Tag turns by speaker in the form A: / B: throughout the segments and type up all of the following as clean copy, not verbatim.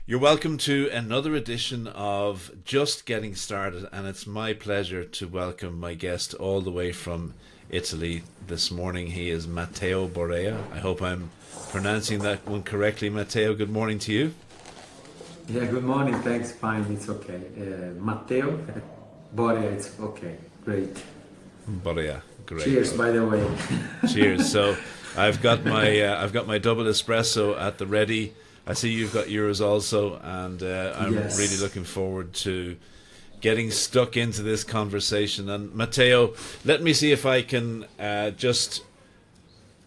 A: You're welcome to another edition of Just Getting Started, and it's my pleasure to welcome my guest all the way from Italy this morning. He is Matteo Borea. I hope I'm pronouncing that one correctly. Matteo, good morning to you.
B: Yeah, good morning. Thanks. Fine. It's okay. Matteo Borea. It's okay. Great.
A: Borea. Great.
B: Cheers, by the way.
A: Cheers. So I've got my double espresso at the ready. I see you've got yours also, and I'm really looking forward to getting stuck into this conversation. And Matteo, let me see if I can just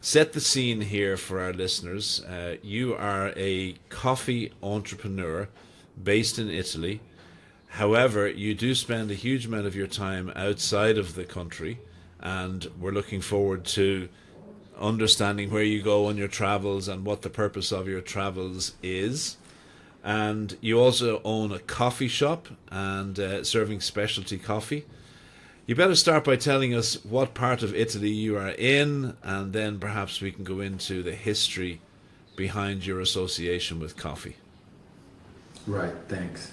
A: set the scene here for our listeners. You are a coffee entrepreneur based in Italy. However, you do spend a huge amount of your time outside of the country, and we're looking forward to understanding where you go on your travels and what the purpose of your travels is. And you also own a coffee shop and serving specialty coffee. You better start by telling us what part of Italy you are in, and then perhaps we can go into the history behind your association with coffee.
B: Right, thanks.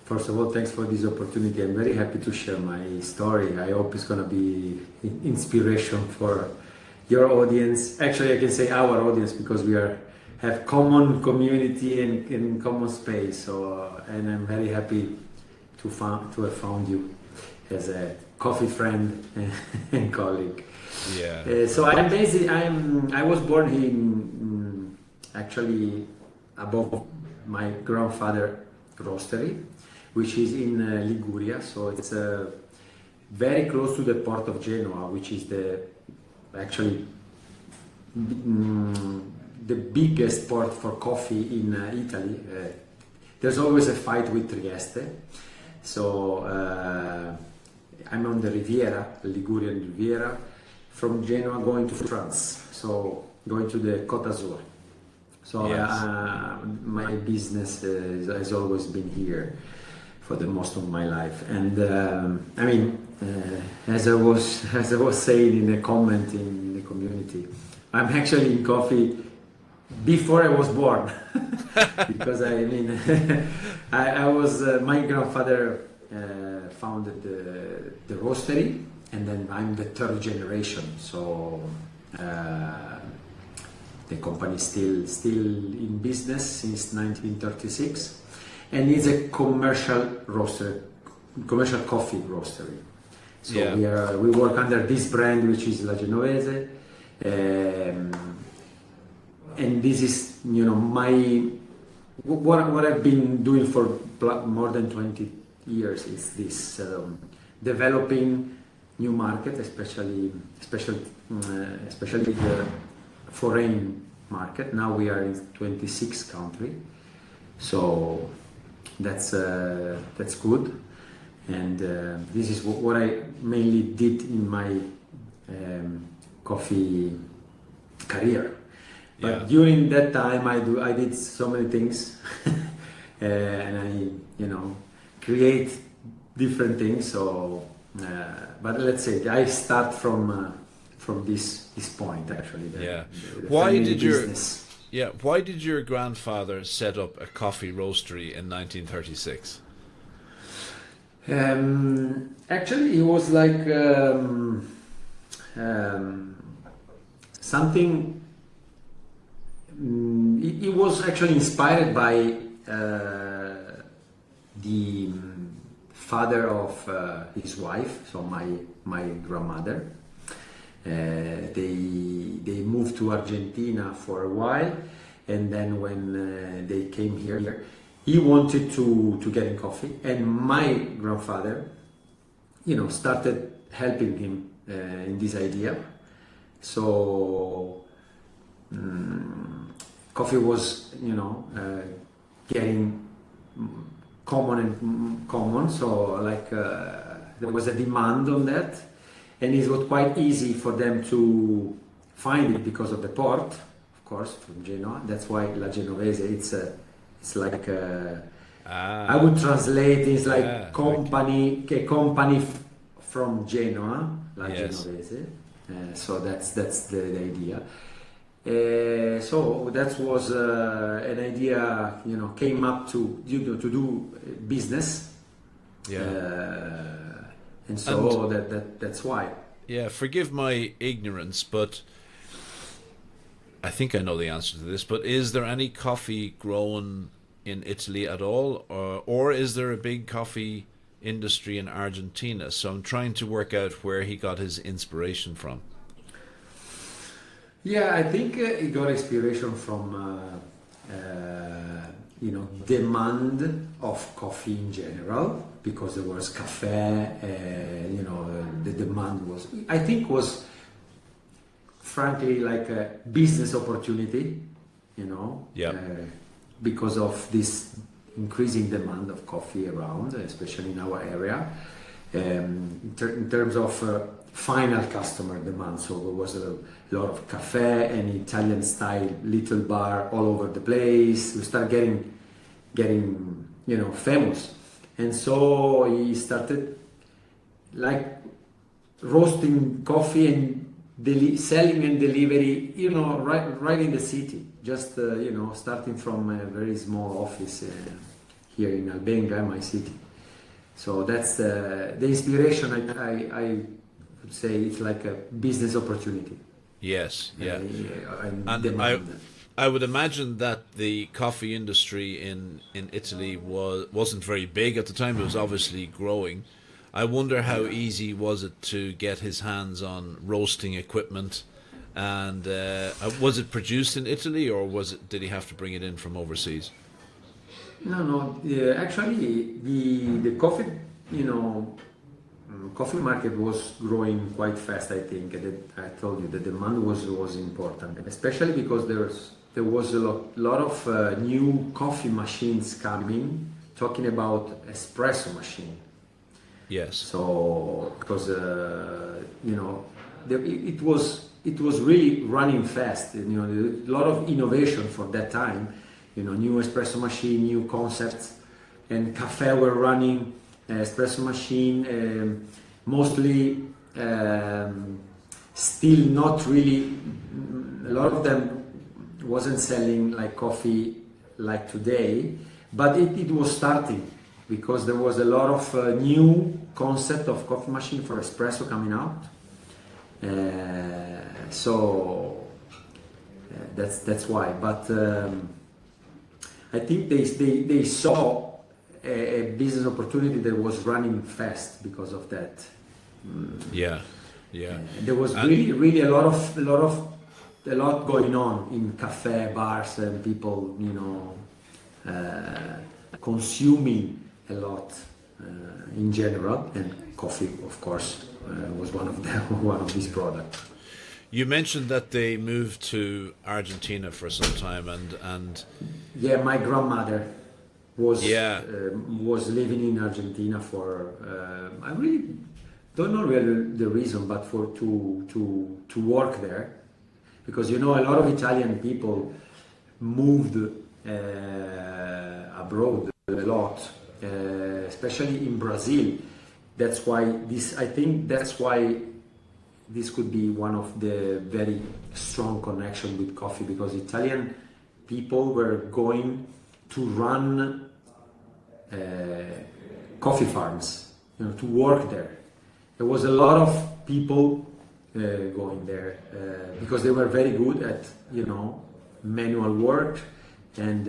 B: First of all, thanks for this opportunity. I'm very happy to share my story. I hope it's going to be inspiration for your audience. Actually, I can say our audience, because we have common community and common space. So, and I'm very happy to have found you as a coffee friend and colleague.
A: Yeah.
B: So I was born in actually above my grandfather roastery, which is in Liguria. So it's very close to the port of Genoa, which is actually the biggest port for coffee in Italy. There's always a fight with Trieste. So I'm on the Riviera, the Ligurian Riviera, from Genoa going to France. So going to the Côte d'Azur. So my business has always been here for the most of my life. And as I was saying in a comment in the community, I'm actually in coffee before I was born. Because I was my grandfather founded the roastery, and then I'm the third generation. So the company is still in business since 1936, and it's a commercial coffee roastery. So we work under this brand, which is La Genovese, and this is what I've been doing for more than 20 years is this developing new market, especially the foreign market. Now we are in 26 countries, so that's good. And this is what I mainly did in my coffee career. But during that time, I did so many things, and I create different things. So, but let's say I start from this point actually.
A: Why did your grandfather set up a coffee roastery in 1936?
B: Actually, it was like something. It was actually inspired by the father of his wife, so my grandmother. They moved to Argentina for a while, and then when they came here, he wanted to get in coffee, and my grandfather, started helping him in this idea. So coffee was, getting common. So there was a demand on that, and it was quite easy for them to find it because of the port, of course, from Genoa. That's why La Genovese. It's like I would translate. It's like a company from Genoa, La Genovese. So that's the idea. So that was an idea, came up to to do business, and so that's why.
A: Yeah, forgive my ignorance, but I think I know the answer to this. But is there any coffee grown in Italy at all, or is there a big coffee industry in Argentina? So I'm trying to work out where he got his inspiration from.
B: Yeah, I think he got inspiration from demand of coffee in general, because there was cafe. The demand was, I think, was frankly like a business opportunity.
A: Yeah.
B: Because of this increasing demand of coffee around, especially in our area, in terms of final customer demand. So there was a lot of cafe and Italian style little bar all over the place. We start getting famous, and so he started like roasting coffee and selling and delivery, right in the city. Just starting from a very small office here in Albenga, my city. So that's the inspiration. I would say it's like a business opportunity.
A: Yes, yeah.
B: And demand.
A: I would imagine that the coffee industry in Italy wasn't very big at the time. It was obviously growing. I wonder how easy was it to get his hands on roasting equipment, and was it produced in Italy, or did he have to bring it in from overseas?
B: No. Actually, the coffee, coffee market was growing quite fast. I think I told you the demand was important, especially because there was a lot of new coffee machines coming. Talking about espresso machine.
A: Yes.
B: So because it was really running fast. A lot of innovation for that time. New espresso machine, new concepts, and cafe were running espresso machine. Mostly still not really. A lot of them wasn't selling like coffee like today, but it was starting, because there was a lot of new concept of coffee machine for espresso coming out. So that's why. But I think they saw a business opportunity that was running fast because of that.
A: Yeah.
B: There was really a lot going on in cafe, bars, and people, consuming a lot in general, and coffee, of course, was one of these products.
A: You mentioned that they moved to Argentina for some time, and
B: yeah, my grandmother was living in Argentina for I really don't know really the reason, but for to work there, because a lot of Italian people moved abroad a lot, especially in Brazil. That's why this could be one of the very strong connection with coffee, because Italian people were going to run coffee farms, to work there. There was a lot of people going there because they were very good at manual work, and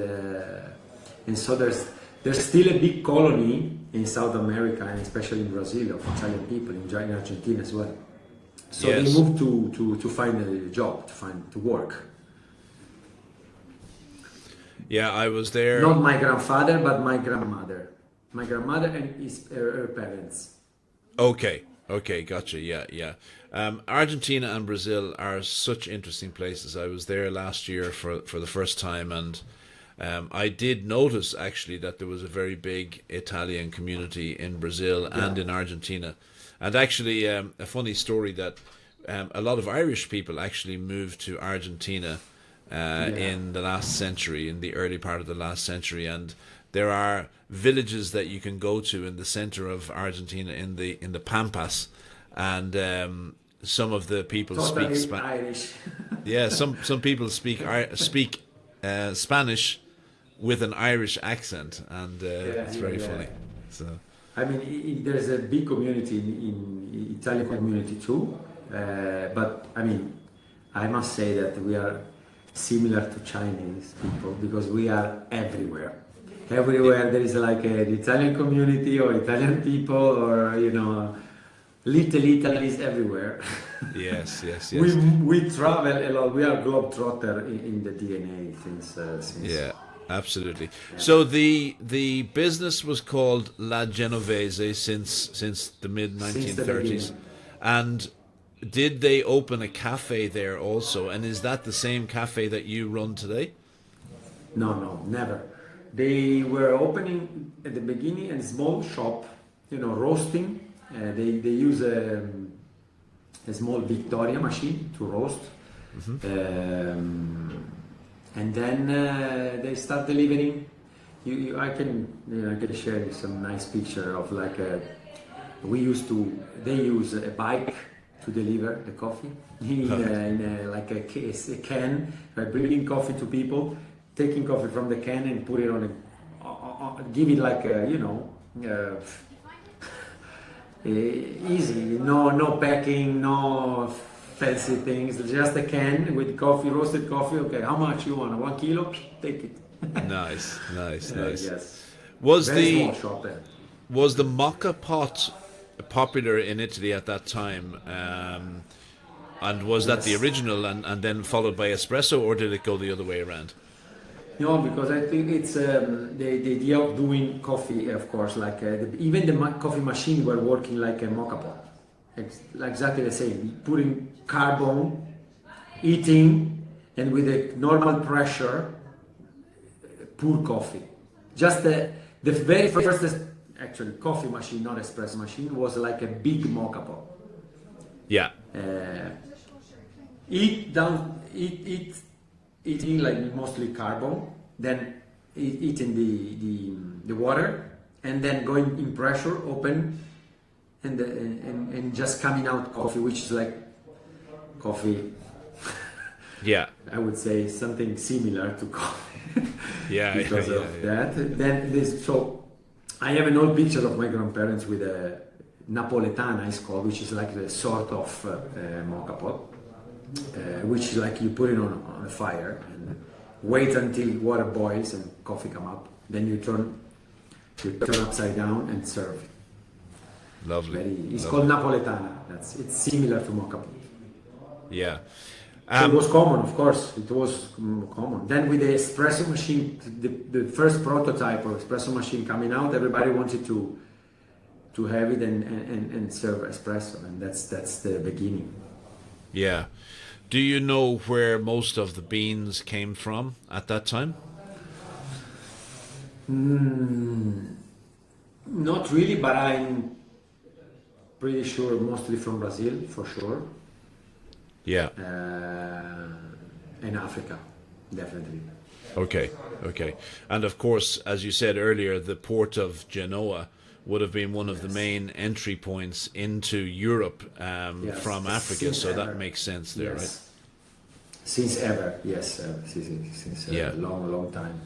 B: so there's still a big colony in South America, and especially in Brazil, of Italian people, in Argentina as well. So
A: yes.
B: They moved to find a job, to work.
A: Yeah, I was there.
B: Not my grandfather, but my grandmother. My grandmother and her parents.
A: Okay, gotcha. Yeah. Argentina and Brazil are such interesting places. I was there last year for the first time, and I did notice actually that there was a very big Italian community in Brazil and in Argentina. And actually, a funny story that a lot of Irish people actually moved to Argentina in the last century, in the early part of the last century, and there are villages that you can go to in the center of Argentina, in the Pampas, and some of the people
B: Totally
A: speak
B: Irish.
A: Yeah, some people speak Spanish with an Irish accent, and it's very funny. So
B: I mean, there's a big community in Italian community too, but I mean, I must say that we are similar to Chinese people because we are everywhere. Everywhere there is like an Italian community or Italian people or little Italy's everywhere.
A: yes, yes,
B: we
A: yes.
B: we travel a lot. We are globetrotter in the DNA since.
A: Yeah, absolutely. So the business was called La Genovese since the mid
B: Since the
A: 1930s,
B: beginning.
A: and did they open a cafe there also? And is that the same cafe that you run today?
B: No, never. They were opening at the beginning a small shop, roasting. They use a small Victoria machine to roast. And then they start delivering. I can share you some nice picture of like they use a bike to deliver the coffee like a case, a can, bringing coffee to people, taking coffee from the can and put it on give it like easy, no packing, no fancy things, just a can with coffee, roasted coffee. Okay, how much you want? 1 kilo? Take it.
A: Nice.
B: Yes.
A: Was
B: Very
A: the
B: small shop there.
A: was the mocha pot popular in Italy at that time? And was that the
B: Yes.
A: original and then followed by espresso, or did it go the other way around?
B: No, because I think it's the idea of doing coffee, of course, like even the coffee machine were working like a mocha pot. Like exactly the same, putting carbon, eating, and with a normal pressure, pour coffee. Just the very first, actually, coffee machine, not espresso machine, was like a big mocha pot.
A: Yeah,
B: Eating like mostly carbon, then eating the water, and then going in pressure, open, and just coming out coffee, which is like coffee.
A: yeah,
B: I would say something similar to coffee.
A: yeah,
B: Because
A: yeah,
B: of that. Then so I have an old picture of my grandparents with a Napoletana, it's called, which is like the sort of mocha pot. Which is like you put it on a fire and wait until water boils and coffee come up. Then you turn upside down and serve.
A: Lovely.
B: It's
A: Lovely.
B: called Napoletana. It's similar to mocha pot.
A: Yeah.
B: So it was common, of course. It was common. Then with the espresso machine, the first prototype of espresso machine coming out, everybody wanted to have it and serve espresso, and that's the beginning.
A: Yeah. Do you know where most of the beans came from at that time?
B: Not really, but I'm pretty sure mostly from Brazil, for sure,
A: Yeah.
B: and Africa, definitely.
A: Okay. And of course, as you said earlier, the port of Genoa would have been one of the main entry points into Europe from Africa,
B: Since
A: so
B: ever.
A: that makes sense there,
B: Yes.
A: right?
B: Since ever, yes, since
A: Yeah.
B: a long time.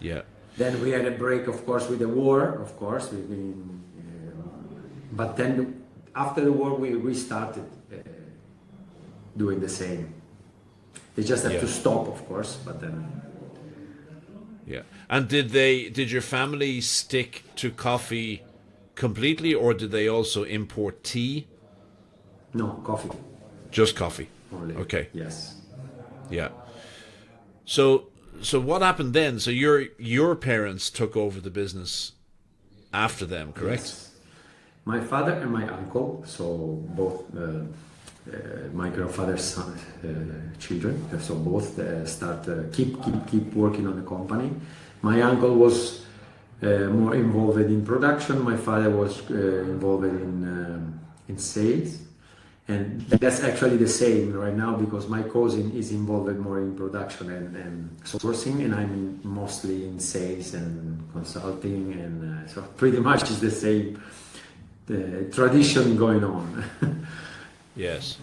A: Yeah.
B: Then we had a break, of course, with the war, of course. But then after the war, we restarted doing the same. They just have to stop, of course, but then.
A: Yeah. And did your family stick to coffee completely, or did they also import tea?
B: No, coffee
A: Just coffee.
B: only.
A: Okay.
B: Yes.
A: Yeah. So what happened then? So your parents took over the business after them, correct?
B: Yes. My father and my uncle, so both my grandfather's son, children, so both keep working on the company. My uncle was more involved in production. My father was involved in sales, and that's actually the same right now because my cousin is involved more in production and sourcing, and I'm mostly in sales and consulting, and so pretty much it's the same tradition going on.
A: Yes.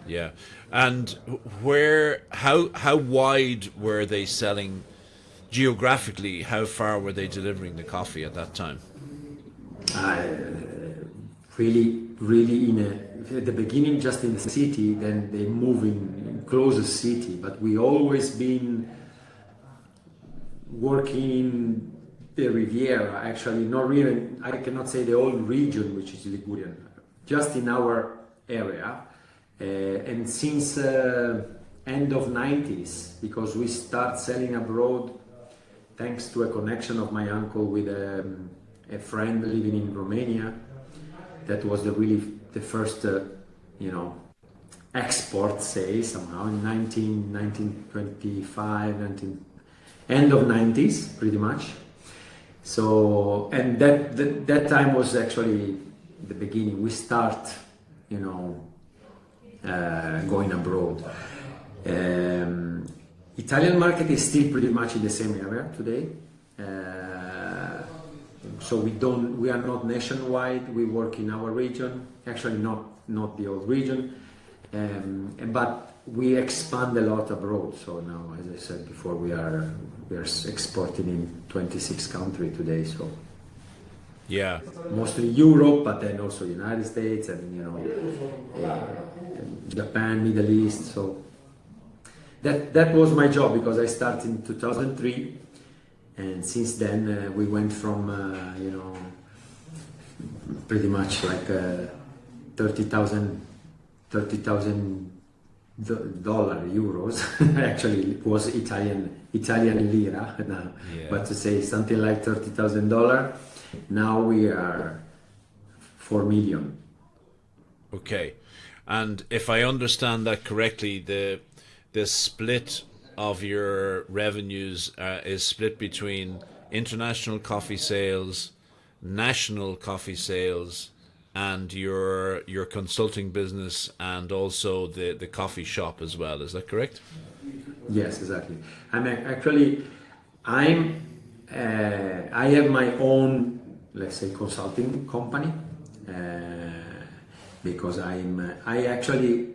A: Yeah. And how wide were they selling geographically? How far were they delivering the coffee at that time?
B: I really in a, at the beginning just in the city, then they move in closest city, but we always been working in the Riviera, actually not really, I cannot say the whole region which is Ligurian, just in our area. And since end of 90s, because we start selling abroad thanks to a connection of my uncle with a friend living in Romania. That was the first, export, say, somehow in 1925, end of 90s, pretty much. So, and that time was actually the beginning. We start, going abroad. Italian market is still pretty much in the same area today. So we are not nationwide. We work in our region. Actually, not the old region, but we expand a lot abroad. So now, as I said before, we are exporting in 26 countries today. So
A: yeah,
B: mostly Europe, but then also United States and Japan, Middle East. So that was my job because I started in 2003. And since then, we went from, pretty much like $30,000 euros. Actually, it was Italian lira now.
A: Yeah.
B: But to say something like $30,000, now we are 4 million.
A: Okay. And if I understand that correctly, the split of your revenues is split between international coffee sales, national coffee sales, and your consulting business, and also the coffee shop as well. Is that correct?
B: Yes, exactly. I have my own, let's say, consulting company, because I actually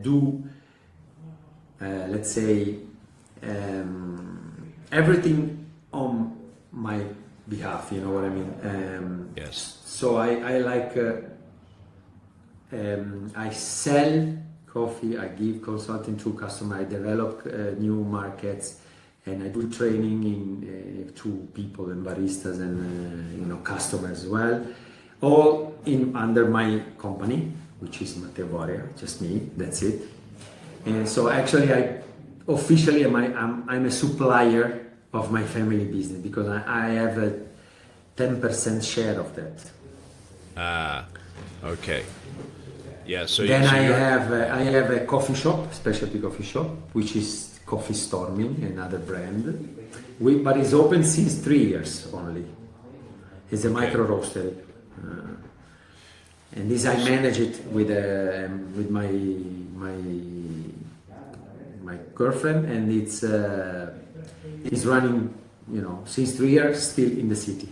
B: do, let's say, everything on my behalf, you know what I mean?
A: Yes.
B: So I like, I sell coffee, I give consulting to customers, I develop new markets, and I do training in to people and baristas and customers as well, all under my company, which is Matteo Borea, just me, that's it. And so actually officially I'm a supplier of my family business because I have a 10% share of that.
A: Ah, okay. Yeah. So
B: then I have a coffee shop, specialty coffee shop, which is Coffee Storming, another brand. But it's open since 3 years only. It's a micro roastery, and this I manage it with my girlfriend, and it's running, since 3 years, still in the city.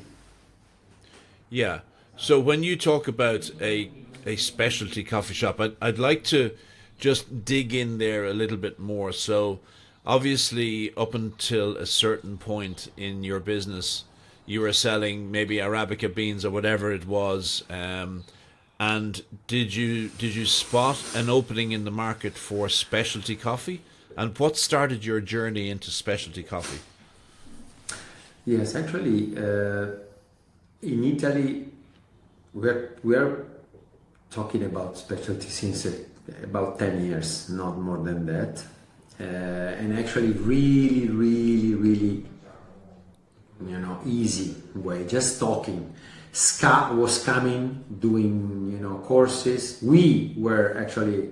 A: Yeah. So when you talk about a specialty coffee shop, I'd like to just dig in there a little bit more. So obviously, up until a certain point in your business, you were selling maybe Arabica beans or whatever it was. And did you spot an opening in the market for specialty coffee? And what started your journey into specialty coffee?
B: Yes, actually, in Italy, we are talking about specialty since about 10 years, not more than that. And actually, really, really, really, easy way, just talking. SCA was coming, doing, courses. We were actually,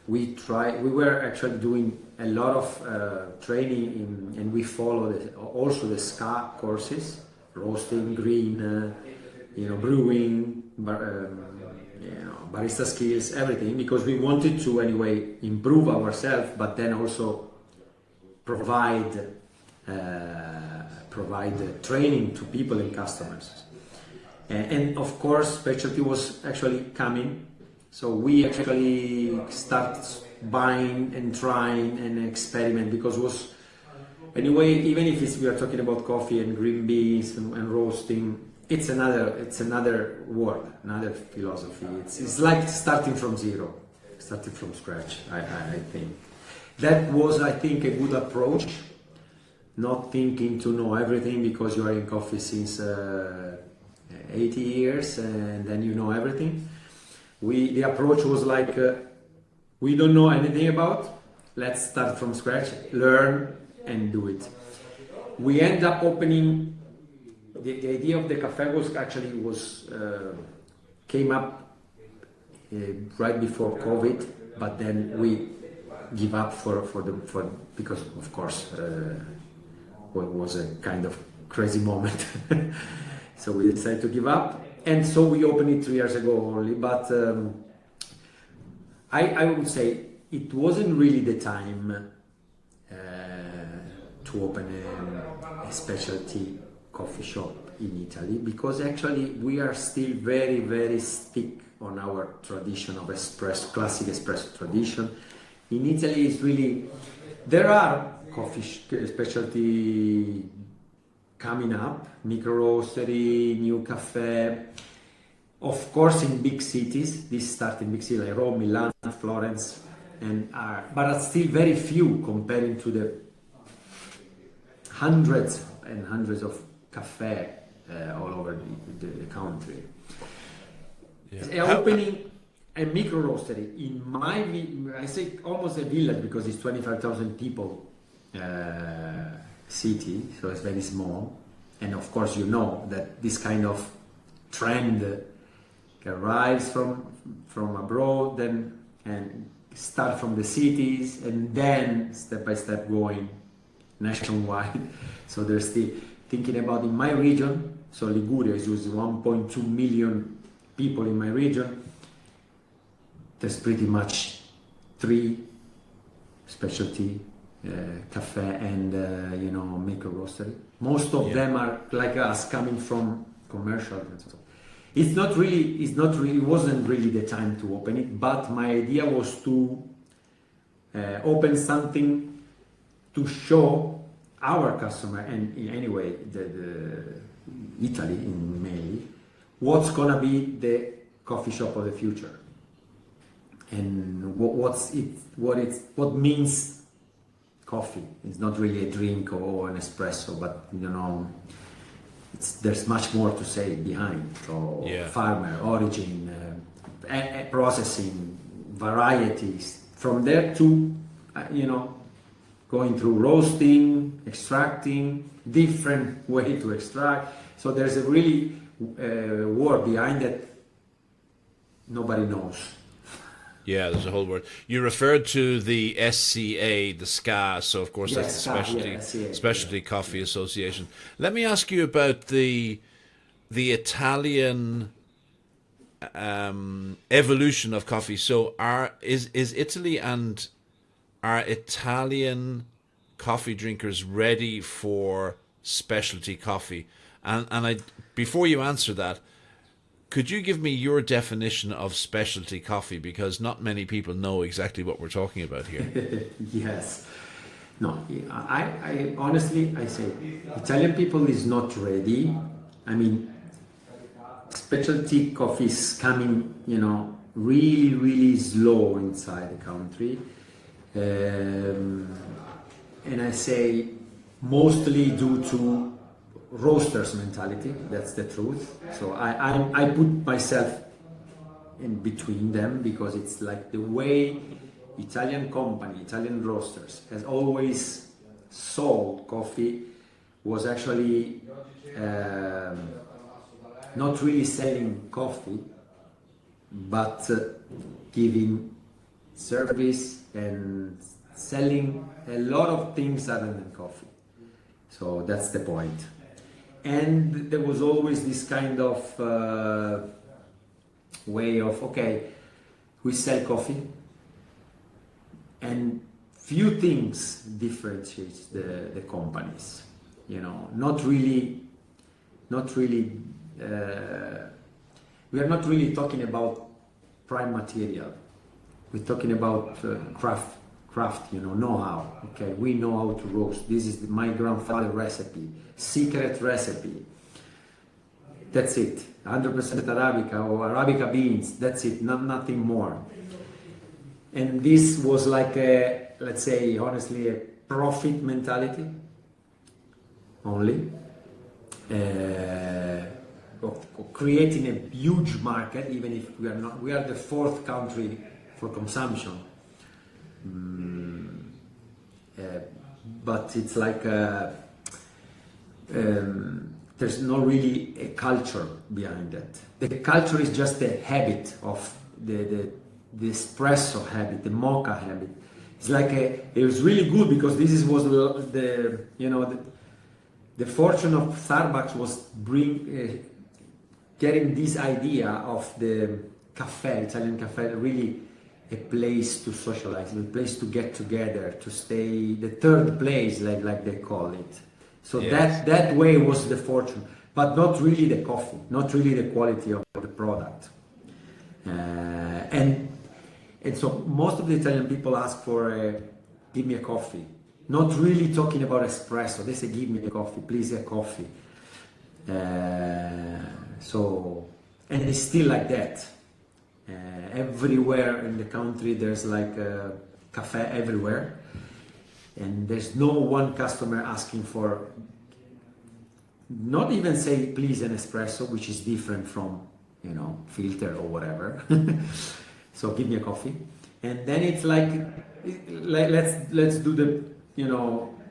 B: we were actually doing a lot of training and we followed also the SCA courses, roasting, green, brewing, barista skills, everything, because we wanted to anyway improve ourselves, but then also provide training to people and customers. And of course, specialty was actually coming. So we actually start buying and trying and experiment, because it was, anyway, even if we are talking about coffee and green beans and roasting, it's another world, another philosophy. It's like starting from zero, starting from scratch. I think that was, I think, a good approach. Not thinking to know everything because you are in coffee since 80 years and then you know everything. The approach was like, we don't know anything about, let's start from scratch, learn and do it. We end up opening, the idea of the cafe came up right before COVID, but then we give up because of course it was a kind of crazy moment. So we decided to give up, and so we opened it 3 years ago only. But I would say it wasn't really the time to open a specialty coffee shop in Italy, because actually we are still very, very stick on our tradition of espresso, classic espresso tradition. In Italy, it's really, there are coffee specialty coming up, micro roastery, new cafe. Of course, in big cities, this starts in big cities like Rome, Milan, Florence, but still very few comparing to the hundreds and hundreds of cafe all over the country. Yeah. Opening a micro roastery in I say almost a village, because it's 25,000 people city, so it's very small. And of course, you know that this kind of trend arrives from abroad, then and start from the cities, and then step by step going nationwide. So they're still thinking about, in my region, so Liguria is 1.2 million people in my region. There's pretty much 3 specialty cafe and micro roastery. Most of them are like us, coming from commercial and so. It wasn't really the time to open it, but my idea was to open something to show our customer, and anyway the Italy mainly, what's gonna be the coffee shop of the future, and what means coffee. It's not really a drink or an espresso, but there's much more to say behind. So farmer, origin, processing, varieties. From there to going through roasting, extracting, different way to extract. So there's a really work behind that nobody knows.
A: Yeah, there's a whole word. You referred to the SCA, the SCA, so of course that's the Specialty Coffee Association. Let me ask you about the Italian evolution of coffee. So is Italy and are Italian coffee drinkers ready for specialty coffee? And before you answer that, could you give me your definition of specialty coffee? Because not many people know exactly what we're talking about here.
B: Yes. No, I honestly, I say, Italian people is not ready. I mean, specialty coffee is coming, really, really slow inside the country. And I say mostly due to roasters mentality, that's the truth. So I put myself in between them, because it's like the way Italian roasters has always sold coffee was actually not really selling coffee, but giving service and selling a lot of things other than coffee. So that's the point. And there was always this kind of way of, okay, we sell coffee, and few things differentiates the companies. Not really we are not really talking about prime material. We're talking about craft, know-how. Okay, we know how to roast. This is my grandfather recipe, secret recipe. That's it. 100% Arabica or Arabica beans. That's it. Nothing more. And this was like a, let's say, honestly, a profit mentality only. Of creating a huge market, even if we are not. We are the fourth country for consumption. But it's like there's not really a culture behind that. The culture is just a habit of the espresso habit, the mocha habit. It's like it was really good because was the fortune of Starbucks was getting this idea of the cafe, Italian cafe, really a place to socialize, a place to get together, to stay, the third place, like they call it. So yes. that way was the fortune, but not really the coffee, not really the quality of the product. And so most of the Italian people ask for give me a coffee, not really talking about espresso. They say give me a coffee, please, a coffee. So, and it's still like that. Everywhere in the country there's like a cafe everywhere, and there's no one customer asking for, not even say please an espresso, which is different from filter or whatever. So give me a coffee. And then it's like let's do the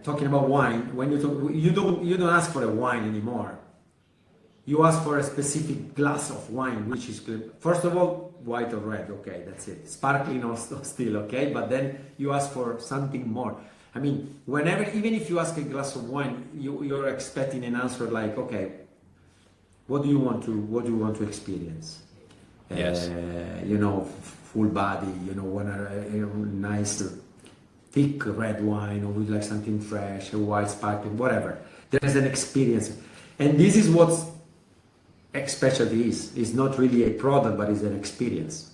B: talking about wine. When you don't ask for a wine anymore. You ask for a specific glass of wine, which is, first of all, white or red, okay, that's it. Sparkling or still, okay, but then you ask for something more. I mean, even if you ask a glass of wine, you're expecting an answer like, okay, what do you want to experience?
A: Yes.
B: Full body, want a nice, thick red wine, or would like something fresh, a white sparkling, whatever. There's an experience. And this is what specialty is. It's not really a product, but it's an experience.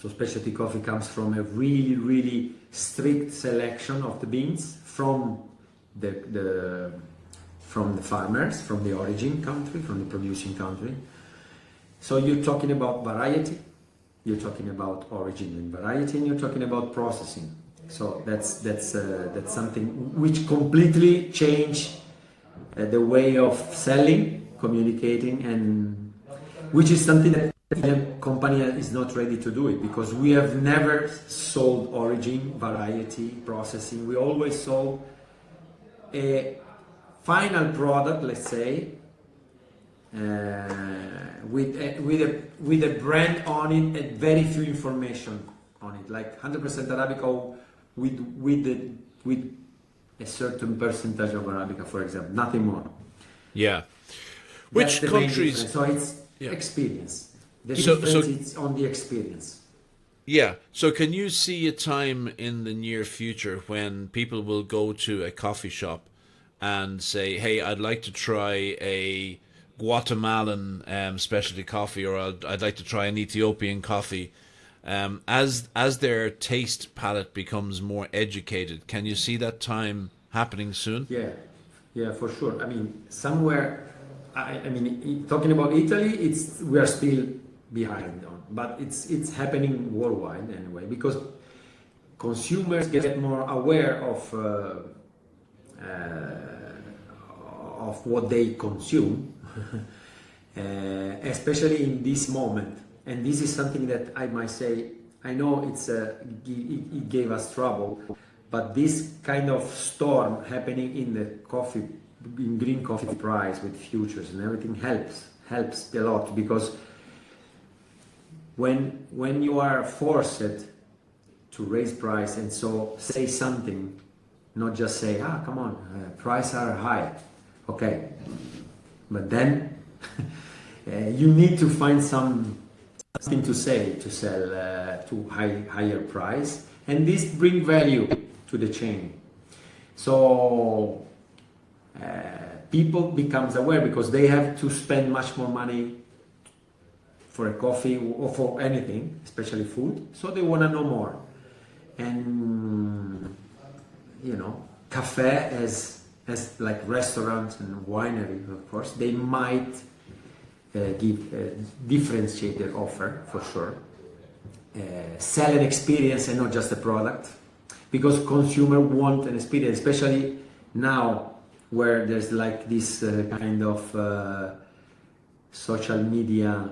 B: So specialty coffee comes from a really, really strict selection of the beans from the farmers, from the origin country, from the producing country. So you're talking about variety, you're talking about origin and variety, and you're talking about processing. So that's something which completely changed the way of selling, communicating, and which is something that the company is not ready to do it, because we have never sold origin, variety, processing. We always sold a final product, let's say, with a brand on it and very few information on it, like 100% Arabica with a certain percentage of Arabica, for example, nothing more.
A: Yeah. Which countries?
B: So it's experience. The difference is on the experience.
A: Yeah. So can you see a time in the near future when people will go to a coffee shop and say, hey, I'd like to try a Guatemalan specialty coffee, or I'd like to try an Ethiopian coffee, as their taste palette becomes more educated? Can you see that time happening soon?
B: Yeah, for sure. I mean, somewhere, I mean, talking about Italy, we are still behind on, but it's happening worldwide anyway, because consumers get more aware of what they consume, especially in this moment. And this is something that I might say, I know it gave us trouble, but this kind of storm happening in the coffee, in green coffee price with futures and everything helps a lot, because when you are forced to raise price and so say something, not just say, come on, prices are high, okay, but then you need to find something to say to sell to higher price, and this bring value to the chain. So people becomes aware because they have to spend much more money for a coffee or for anything, especially food. So they want to know more. And cafe as like restaurants and winery, of course, they might give differentiate their offer for sure. Sell an experience and not just a product, because consumer want an experience, especially now where there's like this kind of social media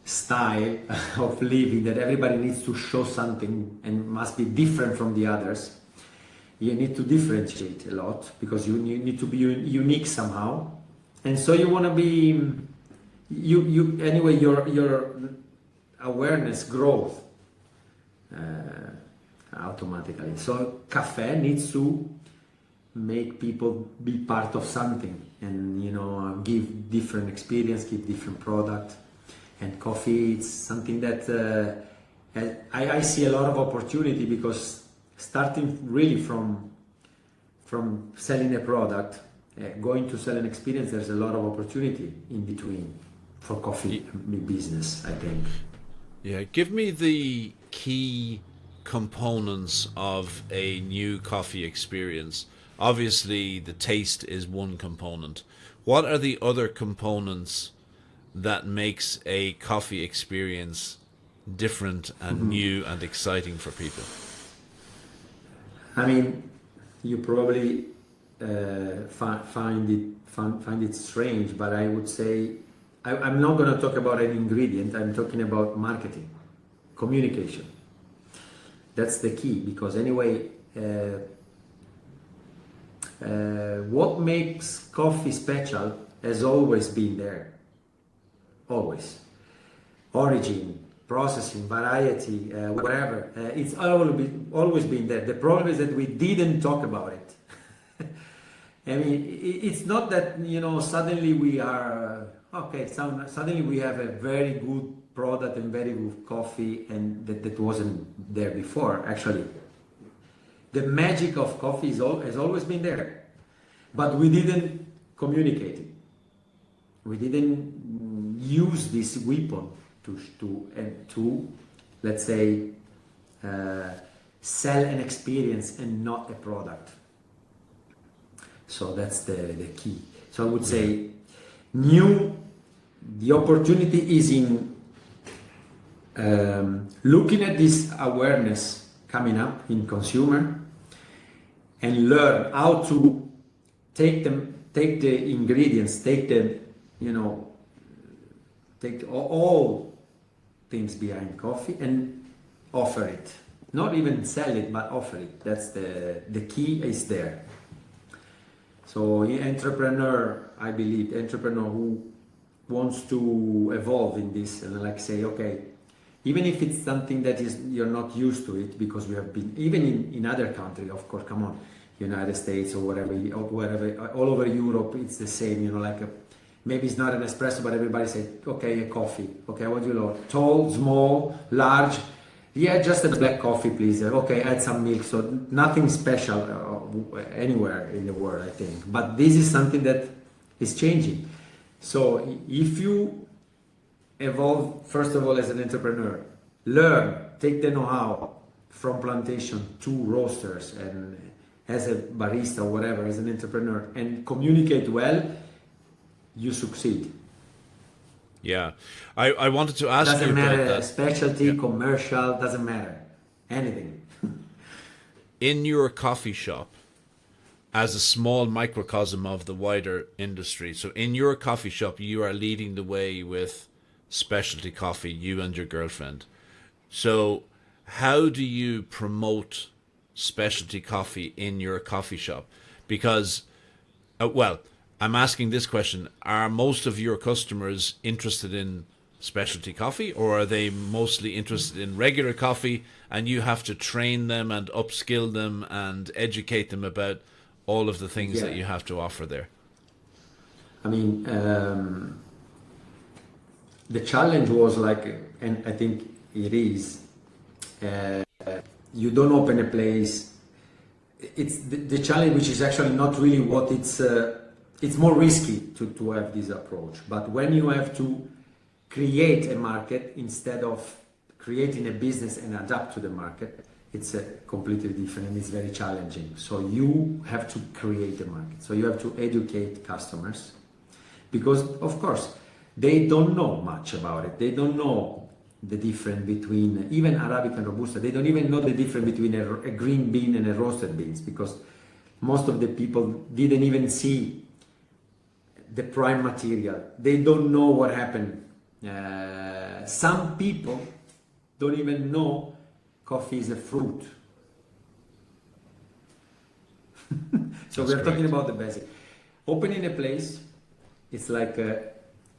B: style of living, that everybody needs to show something and must be different from the others. You need to differentiate a lot because you need to be unique somehow, and so you want to be anyway your awareness grows automatically. So cafe needs to make people be part of something, and give different experience, give different product. And coffee, it's something that I see a lot of opportunity, because starting really from selling a product, going to sell an experience, there's a lot of opportunity in between for coffee business, I think.
A: Yeah, give me the key components of a new coffee experience. Obviously, the taste is one component. What are the other components that makes a coffee experience different and new and exciting for people?
B: I mean, you probably find it strange, but I would say I'm not going to talk about an ingredient. I'm talking about marketing, communication. That's the key, because anyway, what makes coffee special has always been there. Always. Origin, processing, variety, whatever. It's always been there. The problem is that we didn't talk about it. I mean, it's not that, suddenly we are, suddenly we have a very good product and very good coffee, and that wasn't there before. Actually, the magic of coffee has always been there, but we didn't communicate it. We didn't use this weapon to let's say sell an experience and not a product. So that's the key. So I would say the opportunity is in looking at this awareness coming up in consumer, and learn how to take the ingredients, take all things behind coffee and offer it. Not even sell it, but offer it. That's the key is there. So I believe entrepreneur who wants to evolve in this, and like say, okay, even if it's something that you're not used to it, because we have been, even in other countries, of course, come on, United States or whatever, all over Europe, it's the same, maybe it's not an espresso, but everybody says, okay, a coffee. Okay, what do you want? Tall, small, large? Yeah, just a black coffee, please. Okay, add some milk. So nothing special anywhere in the world, I think. But this is something that is changing. So if you evolve, first of all, as an entrepreneur, learn, take the know-how from plantation to roasters, and as a barista or whatever, as an entrepreneur, and communicate well, you succeed.
A: Yeah, I wanted to ask you
B: about that. Doesn't matter, specialty, commercial, doesn't matter, anything.
A: In your coffee shop, as a small microcosm of the wider industry, so in your coffee shop, you are leading the way with specialty coffee, you and your girlfriend. So how do you promote specialty coffee in your coffee shop? Because, I'm asking this question: are most of your customers interested in specialty coffee, or are they mostly interested in regular coffee, and you have to train them and upskill them and educate them about all of the things that you have to offer there?
B: I mean, the challenge was and I think it is, you don't open a place it's the challenge, which is actually not really what it's more risky to have this approach. But when you have to create a market instead of creating a business and adapt to the market, it's completely different and it's very challenging. So you have to create the market. So you have to educate customers because, of course, they don't know much about it. They don't know the difference between even Arabic and Robusta. They don't even know the difference between a green bean and a roasted beans because most of the people didn't even see the prime material. They don't know what happened. Some people don't even know coffee is a fruit. So we're talking about the basic. Opening a place, it's like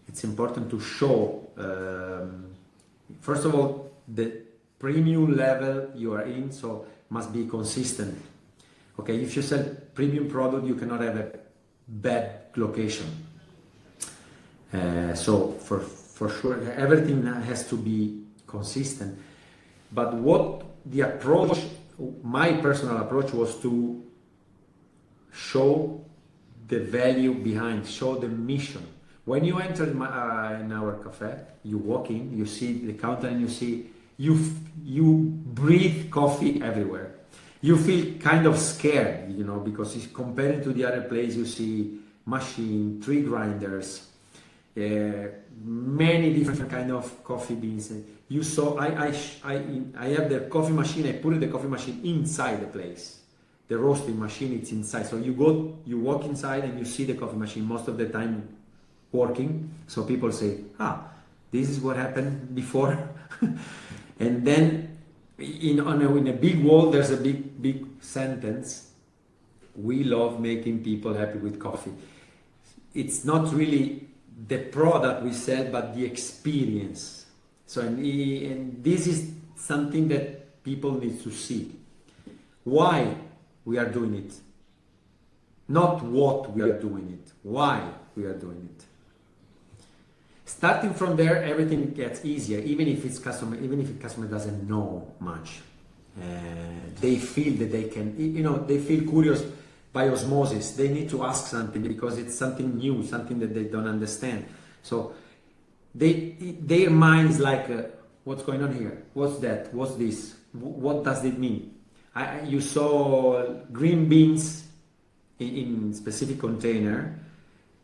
B: it's important to show first of all the premium level you are in, so must be consistent. Okay, if you sell premium product, you cannot have a bad location. So for sure everything has to be consistent. But what the approach, my personal approach, was to show the value behind, show the mission. When you enter in our cafe, you walk in, you see the counter, and you see you breathe coffee everywhere. You feel kind of scared, you know, because compared to the other place, you see machine, 3 grinders, many different kind of coffee beans. You saw I have the coffee machine. I put the coffee machine inside the place. The roasting machine, it's inside. So you walk inside and you see the coffee machine most of the time working. So people say, this is what happened before. And then in a big wall, there's a big sentence. We love making people happy with coffee. It's not really the product we sell, but the experience. So and this is something that people need to see. Why we are doing it. Not what we are doing it. Why we are doing it. Starting from there, everything gets easier, even if the customer doesn't know much. They feel that they can, they feel curious by osmosis. They need to ask something because it's something new, something that they don't understand. So their mind is like, what's going on here? What's that? What's this? What does it mean? You saw green beans in specific container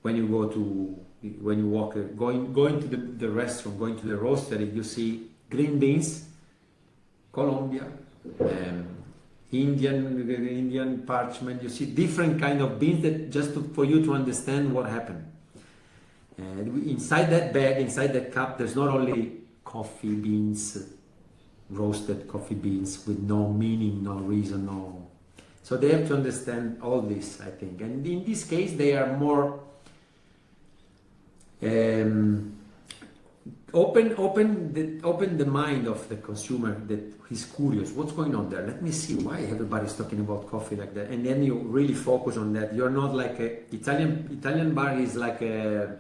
B: when you go to, when you walk, going to the restaurant, going to the roastery, you see green beans, Colombia, Indian parchment. You see different kind of beans that just for you to understand what happened. And inside that bag, inside that cup, there's not only coffee beans, roasted coffee beans with no meaning, no reason, no. So they have to understand all this, I think. And in this case, they are more open the mind of the consumer, that he's curious. What's going on there? Let me see why everybody's talking about coffee like that. And then you really focus on that. You're not like Italian bar is like a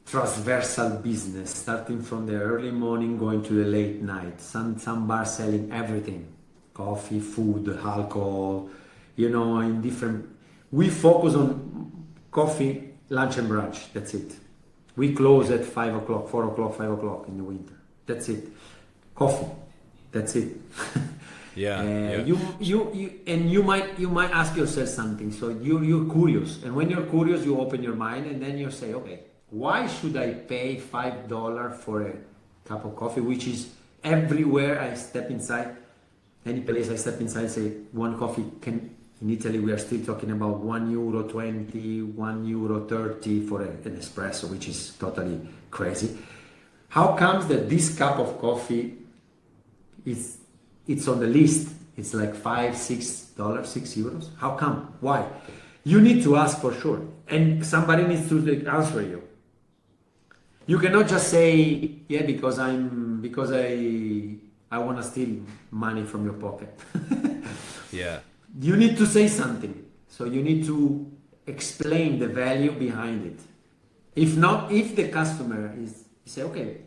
B: transversal business, starting from the early morning going to the late night. Some bars selling everything, coffee, food, alcohol, in different. We focus on coffee, lunch and brunch. That's it. We close at 5 o'clock, 4 o'clock, 5 o'clock in the winter. That's it. Coffee. That's it.
A: Yeah.
B: You might ask yourself something. So you're curious, and when you're curious, you open your mind, and then you say, okay, why should I pay $5 for a cup of coffee, which is everywhere I step inside, any place I step inside, say one coffee can. In Italy, we are still talking about €1.20, €1.30 for an espresso, which is totally crazy. How comes that this cup of coffee it's on the list? It's like $5, $6, €6. How come? Why? You need to ask for sure, and somebody needs to answer you. You cannot just say, yeah, because I want to steal money from your pocket.
A: Yeah.
B: You need to say something. So you need to explain the value behind it. If not, if the customer is say, okay,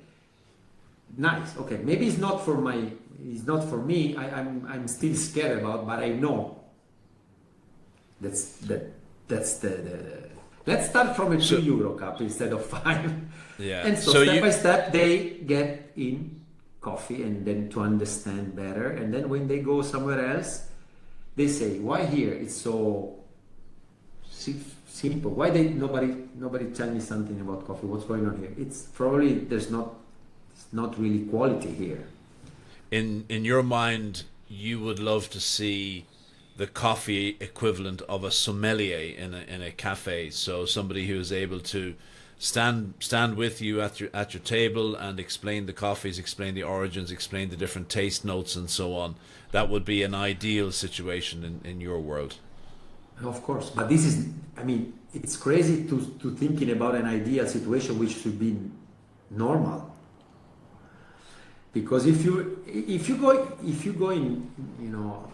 B: nice, okay, maybe it's not for my, it's not for me. I'm still scared about, but I know that's the let's start from a €2 cup instead of 5.
A: Yeah.
B: And so step by step they get in coffee and then to understand better, and then when they go somewhere else they say, why here it's so simple, why nobody tell me something about coffee, what's going on here? It's probably it's not really quality here.
A: In your mind, you would love to see the coffee equivalent of a sommelier in a cafe, so somebody who is able to stand with you at your table and explain the coffees, explain the origins, explain the different taste notes and so on. That would be an ideal situation in your world.
B: Of course, but this is, I mean, it's crazy to thinking about an ideal situation which should be normal. Because if you go in, you know,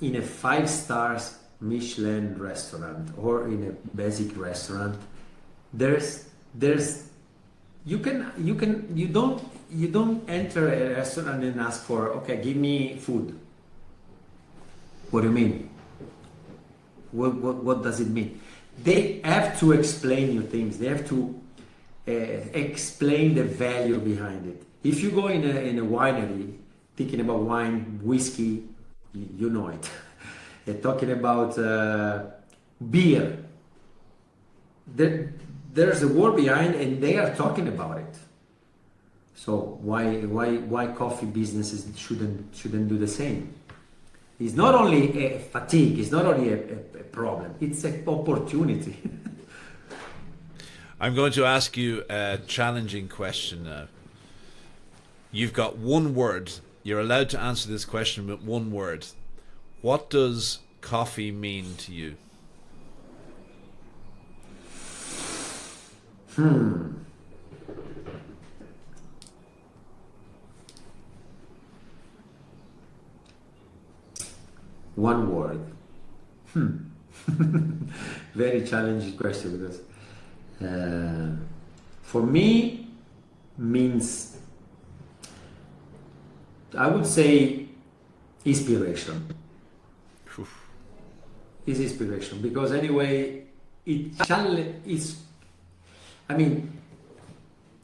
B: in a 5 stars Michelin restaurant or in a basic restaurant, you don't enter a restaurant and ask for, okay, give me food. What do you mean? What does it mean? They have to explain you things. They have to explain the value behind it. If you go in a winery, thinking about wine, whiskey, you know it. They're talking about beer. There's a word behind, and they are talking about it. So why coffee businesses shouldn't do the same? It's not only a fatigue. It's not only a problem. It's an opportunity.
A: I'm going to ask you a challenging question now. You've got one word. You're allowed to answer this question with one word. What does coffee mean to you?
B: One word. Very challenging question, because for me means, I would say, inspiration. Is inspiration, because anyway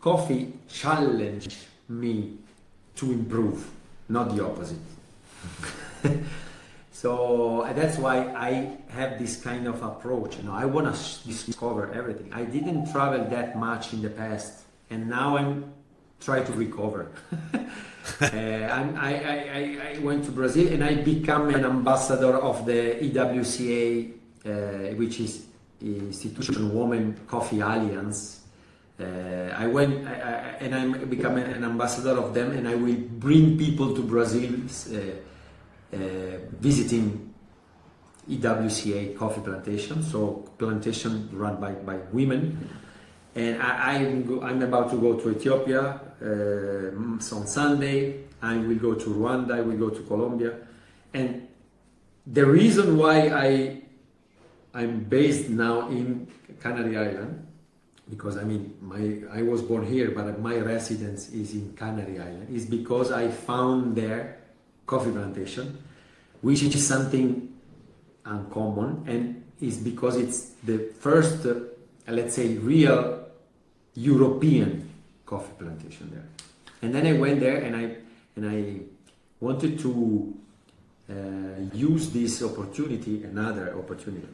B: coffee challenged me to improve, not the opposite. So that's why I have this kind of approach. You know, I want to discover everything. I didn't travel that much in the past, and now I'm trying to recover. I went to Brazil and I become an ambassador of the EWCA, which is Institution Women Coffee Alliance. I went and I become an ambassador of them, and I will bring people to Brazil visiting EWCA coffee plantation, so plantation run by women. And I'm about to go to Ethiopia on Sunday. I will go to Rwanda. I will go to Colombia. And the reason why I'm based now in Canary Island, because I was born here, but my residence is in Canary Island, is because I found there coffee plantation, which is something uncommon, and is because it's the first, let's say, real European coffee plantation there. And then I went there and I wanted to use this opportunity, another opportunity,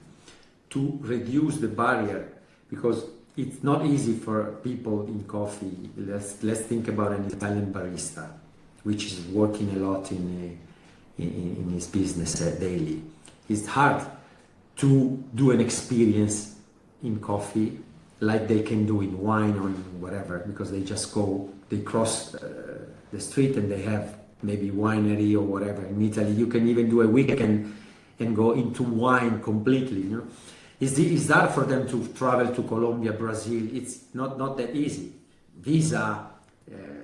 B: to reduce the barrier, because it's not easy for people in coffee. Let's think about an Italian barista, which is working a lot in his business daily. It's hard to do an experience in coffee like they can do in wine or whatever, because they cross the street and they have maybe winery or whatever. In Italy, you can even do a weekend and go into wine completely. You know, it's hard for them to travel to Colombia, Brazil. It's not that easy. Visa,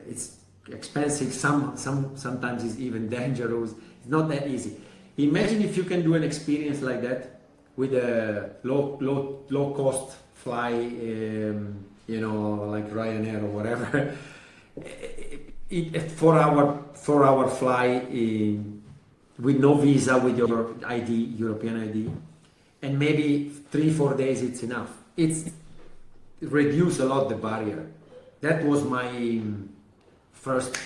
B: it's expensive. Sometimes it's even dangerous. It's not that easy. Imagine if you can do an experience like that with a low cost fly, like Ryanair or whatever. a 4 hour fly with no visa, with your ID, European ID, and maybe 3-4 days it's enough. It's reduce a lot the barrier. That was my first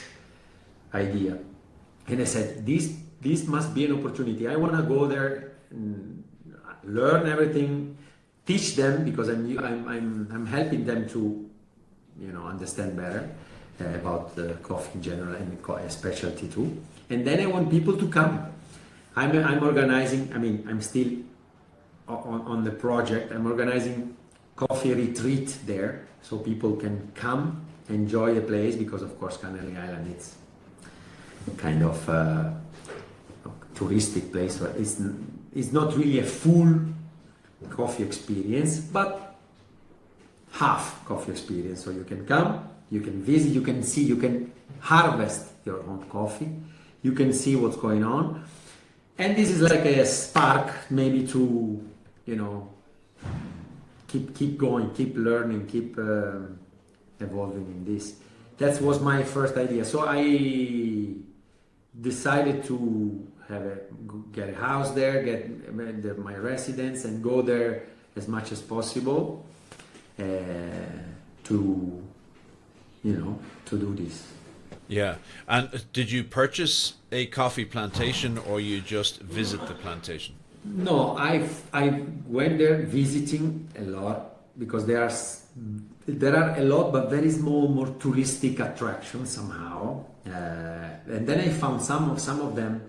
B: idea, and I said this must be an opportunity. I want to go there, and learn everything, teach them, because I'm helping them to understand better about coffee in general and specialty too. And then I want people to come. I'm organizing. I mean, I'm still on the project. I'm organizing coffee retreat there, so people can come enjoy the place, because of course Canary Island, it's kind of touristic place, so it's not really a full coffee experience, but half coffee experience. So you can come, you can visit, you can see, you can harvest your own coffee, you can see what's going on, and this is like a spark maybe to keep going, keep learning, keep evolving in this. That was my first idea. So I decided to get a house there, get my residence, and go there as much as possible to do this.
A: Yeah. And did you purchase a coffee plantation, or you just visit the plantation?
B: No, I went there visiting a lot, because there are a lot, but very small, more touristic attractions somehow. And then I found some of them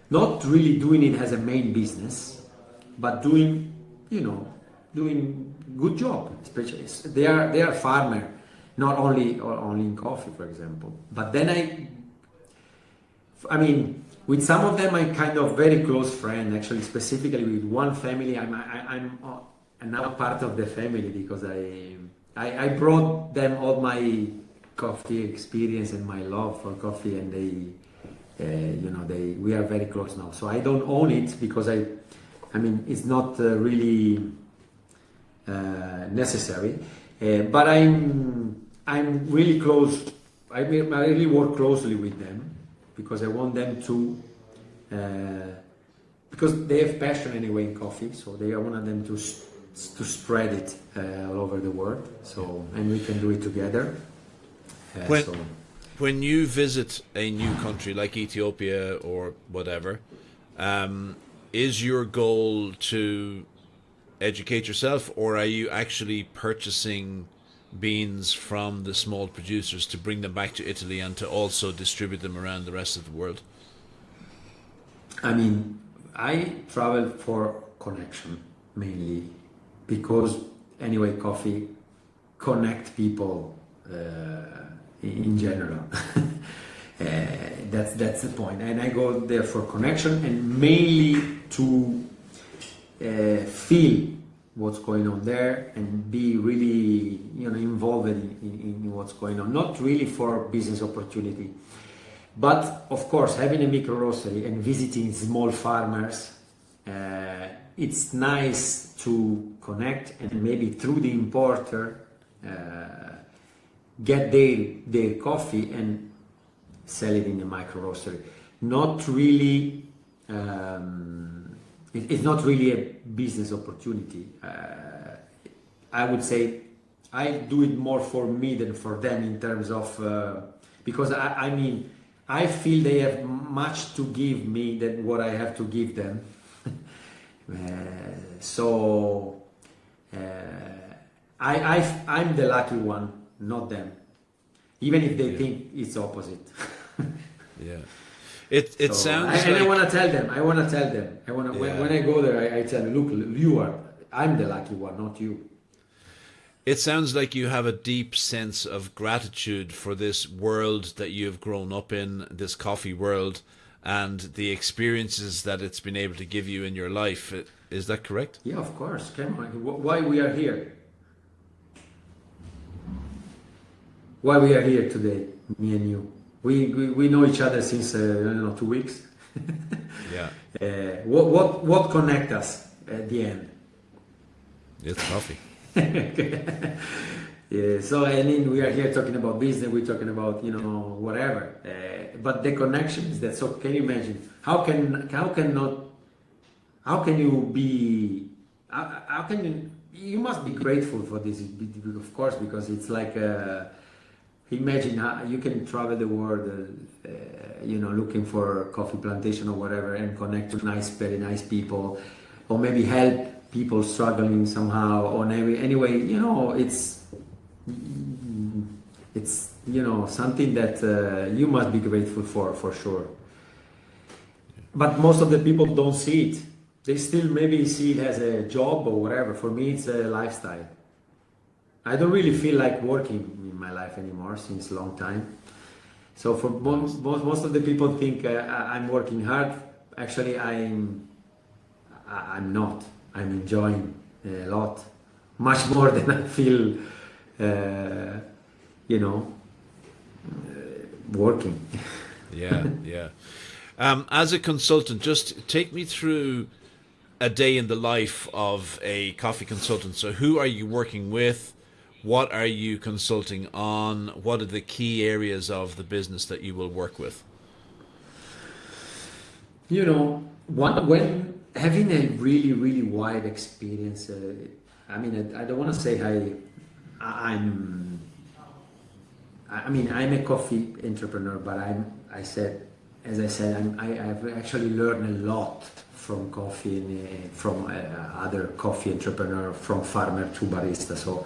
B: not really doing it as a main business, but doing good job. Especially they are farmer, not only in coffee, for example. But then I mean, with some of them, I'm kind of very close friend. Actually, specifically with one family, I'm now part of the family, because I brought them all my coffee experience and my love for coffee, and we are very close now. So I don't own it, because I mean it's not really necessary, but I'm really close. I really work closely with them, because I want them to, because they have passion anyway in coffee, so I want them to spread it all over the world. So, and we can do it together.
A: When you visit a new country like Ethiopia or whatever, is your goal to educate yourself, or are you actually purchasing beans from the small producers to bring them back to Italy and to also distribute them around the rest of the world?
B: I mean, I travel for connection mainly, because anyway, coffee connect people in general. That's the point. And I go there for connection, and mainly to feel what's going on there and be really involved in what's going on, not really for business opportunity, but of course having a micro roastery and visiting small farmers, it's nice to connect, and maybe through the importer get their coffee and sell it in the micro roastery. Not really it's not really a business opportunity. I would say I do it more for me than for them, in terms of because I mean I feel they have much to give me than what I have to give them. So I'm the lucky one, not them, even if they think it's opposite.
A: Yeah. It sounds
B: and
A: like...
B: I want to tell them. When I go there, I tell them, look, I'm the lucky one, not you.
A: It sounds like you have a deep sense of gratitude for this world that you've grown up in, this coffee world, and the experiences that it's been able to give you in your life. Is that correct?
B: Yeah, of course. Come on. Why we are here? Why we are here today, me and you? We know each other since 2 weeks.
A: Yeah.
B: What connect us at the end?
A: It's coffee.
B: Yeah, so I mean, we are here talking about business, we're talking about, you know, whatever. But the connection is that. So can you imagine how can you be how can you must be grateful for this, of course, because it's like imagine how you can travel the world, you know, looking for coffee plantation or whatever, and connect to very nice people, or maybe help people struggling somehow. Or anyway, you know, it's you know something that you must be grateful for sure. But most of the people don't see it. They still maybe see it as a job or whatever. For me, it's a lifestyle. I don't really feel like working in my life anymore since a long time. So for most of the people think I'm working hard. Actually, I'm not. I'm enjoying a lot, much more than I feel, you know, working.
A: Yeah, yeah. As a consultant, just take me through a day in the life of a coffee consultant. So, who are you working with? What are you consulting on? What are the key areas of the business that you will work with?
B: You know, when having a really wide experience, I mean, I don't want to say I'm. I mean, I'm a coffee entrepreneur, but I said, as I said, I've actually learned a lot from coffee and from other coffee entrepreneur, from farmer to barista. So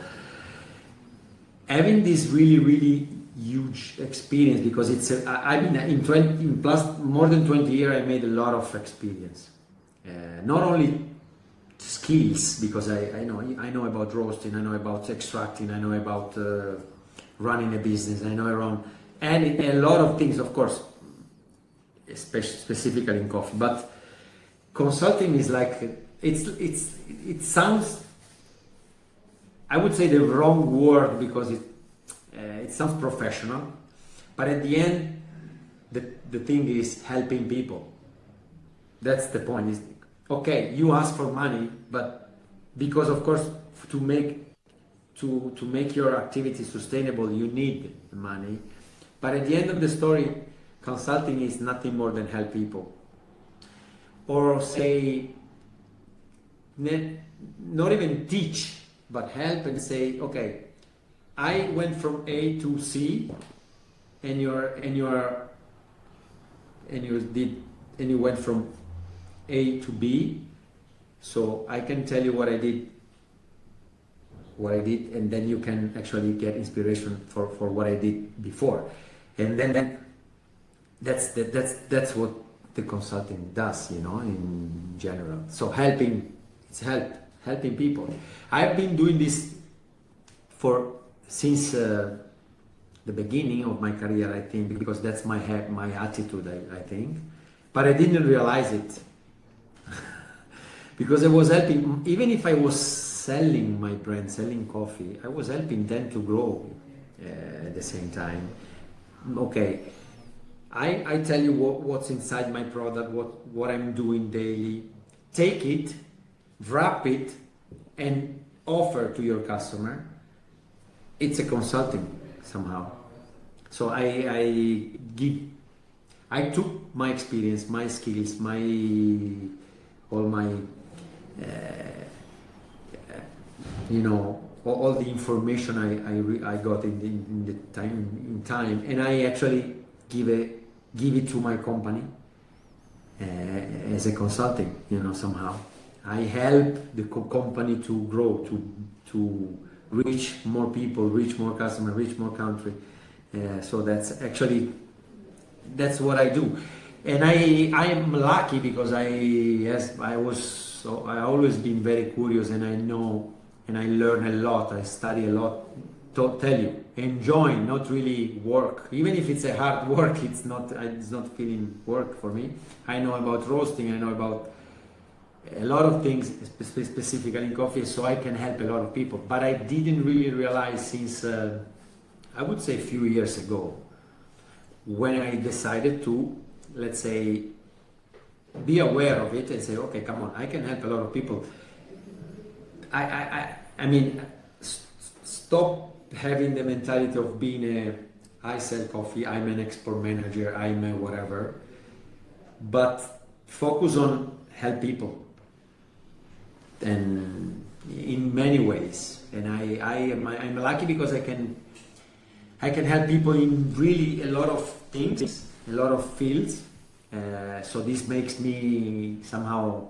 B: having this really huge experience, because it's I mean in plus more than 20 years I made a lot of experience, not only skills, because I know about roasting, I know about extracting, I know about running a business, I know around and a lot of things, of course, specifically in coffee. But consulting is like it sounds, I would say, the wrong word, because it sounds professional, but at the end, the thing is helping people. That's the point. Is okay, you ask for money, but because of course to make your activity sustainable, you need money. But at the end of the story, consulting is nothing more than help people, or say not even teach, but help and say, okay, I went from A to C, and you went from A to B, so I can tell you what I did, and then you can actually get inspiration for what I did before, and then that's what the consulting does, you know, in general. So helping people. I've been doing this since the beginning of my career, I think, because that's my attitude, I think. But I didn't realize it because I was helping, even if I was selling my brand, selling coffee, I was helping them to grow at the same time. Okay, I tell you what's inside my product, what I'm doing daily. Take it, wrap it, and offer to your customer. It's a consulting somehow. So I took my experience, my skills, all my you know, all the information I got in the time, and I actually give it to my company as a consulting, you know, somehow. I help the company to grow, to reach more people, reach more customers, reach more country. So that's what I do, and I am lucky because I always been very curious, and I know, and I learn a lot. I study a lot. To tell you, enjoying, not really work. Even if it's a hard work, it's not feeling work for me. I know about roasting. I know about a lot of things, specifically in coffee, so I can help a lot of people. But I didn't really realize since I would say a few years ago, when I decided to, let's say, be aware of it and say, okay, come on, I can help a lot of people. I mean, stop having the mentality of being I sell coffee, I'm an export manager, I'm a whatever, but focus on help people, and in many ways. And I'm lucky because I can help people in really a lot of things, a lot of fields. So this makes me somehow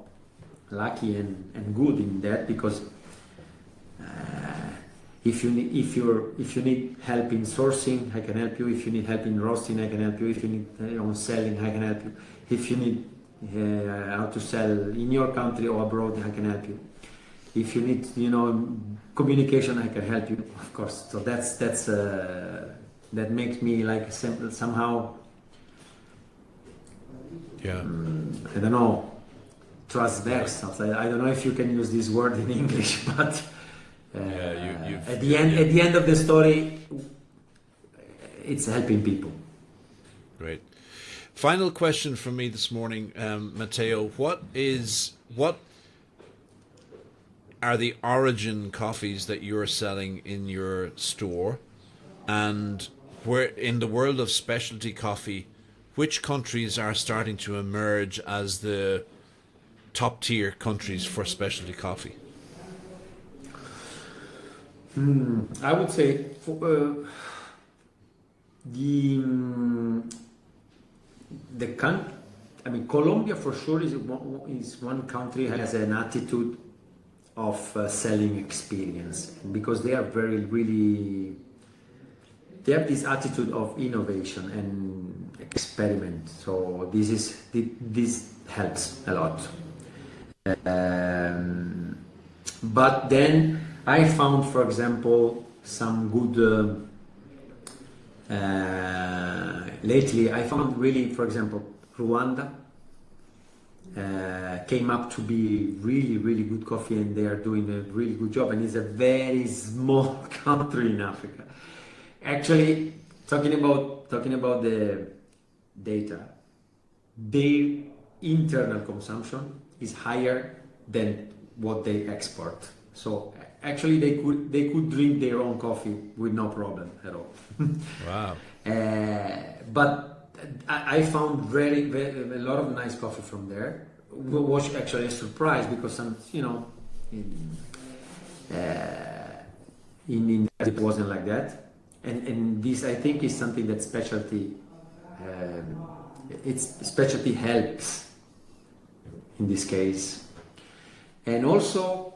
B: lucky and good in that, because if you need help in sourcing, I can help you. If you need help in roasting, I can help you. If you need on selling, I can help you. If you need how to sell in your country or abroad, I can help you. If you need communication, I can help you, of course. So that makes me like somehow,
A: yeah,
B: I don't know, transversal. I don't know if you can use this word in English, but at the end of the story, it's helping people.
A: Great. Final question from me this morning, Matteo. What are the origin coffees that you're selling in your store, and where in the world of specialty coffee, which countries are starting to emerge as the top tier countries for specialty coffee?
B: I would say Colombia for sure is one country has an attitude of selling experience, because they are they have this attitude of innovation and experiment. So this helps a lot. But then I found, for example, some good. Lately, I found really, for example, Rwanda came up to be really good coffee, and they are doing a really good job. And it's a very small country in Africa. Actually, talking about the data, their internal consumption is higher than what they export. So actually, they could drink their own coffee with no problem at all.
A: Wow!
B: But I found very a lot of nice coffee from there. Was actually a surprise, because some in it wasn't like that. And this, I think, is something that specialty helps in this case. And also,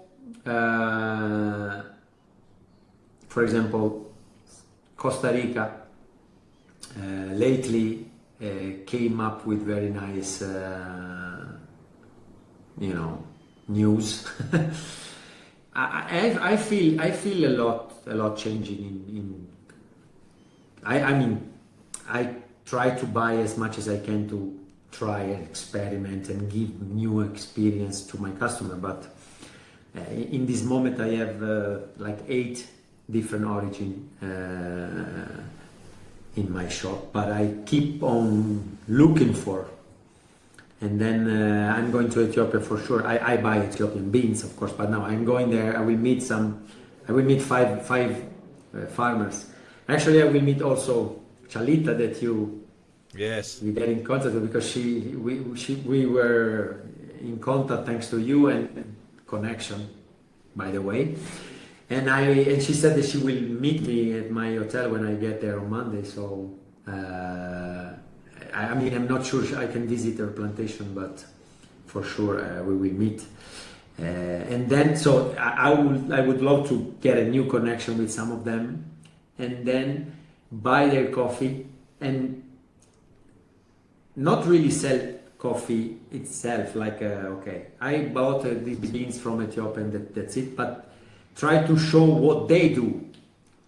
B: for example, Costa Rica lately came up with very nice news. I feel a lot changing I mean, I try to buy as much as I can to try and experiment and give new experience to my customer. But in this moment, I have like 8 different origin in my shop, but I keep on looking for. And then I'm going to Ethiopia for sure. I buy Ethiopian beans, of course, but now I'm going there. I will meet 5 farmers. Actually, I will meet also Chalita, that we get in contact with, because we were in contact thanks to you and connection, by the way. And she said that she will meet me at my hotel when I get there on Monday. So I mean, I'm not sure I can visit her plantation, but for sure we will meet. And then, so I would love to get a new connection with some of them, and then buy their coffee, and not really sell coffee itself, like okay, I bought these beans from Ethiopia, and that's it, but try to show what they do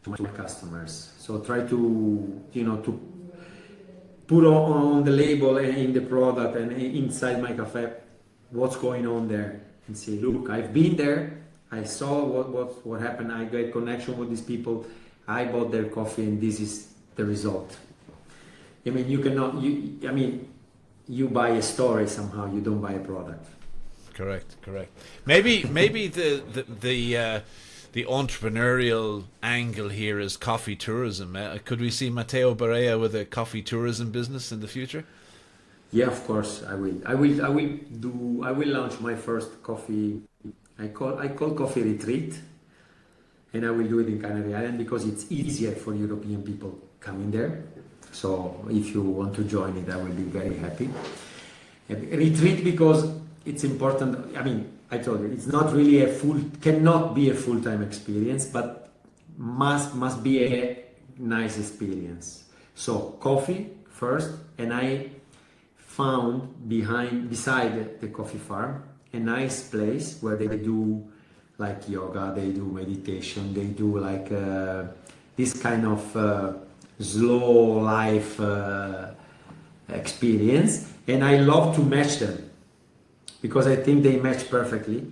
B: to my customers. So try to to put on the label and in the product and inside my cafe what's going on there, and say, look, I've been there, I saw what happened, I got connection with these people, I bought their coffee, and this is the result. I mean, you buy a story somehow, you don't buy a product.
A: Correct. Maybe the the entrepreneurial angle here is coffee tourism. Could we see Matteo Borea with a coffee tourism business in the future?
B: Yeah, of course, I will. I will launch my first coffee. I call coffee retreat, and I will do it in Canary Island because it's easier for European people coming there. So if you want to join it, I will be very happy. Retreat because it's important. I mean, I told you it's not really cannot be a full-time experience, but must be a nice experience. So coffee first, and I found beside the coffee farm a nice place where they do like yoga, they do meditation, they do like this kind of slow life experience, and I love to match them because I think they match perfectly.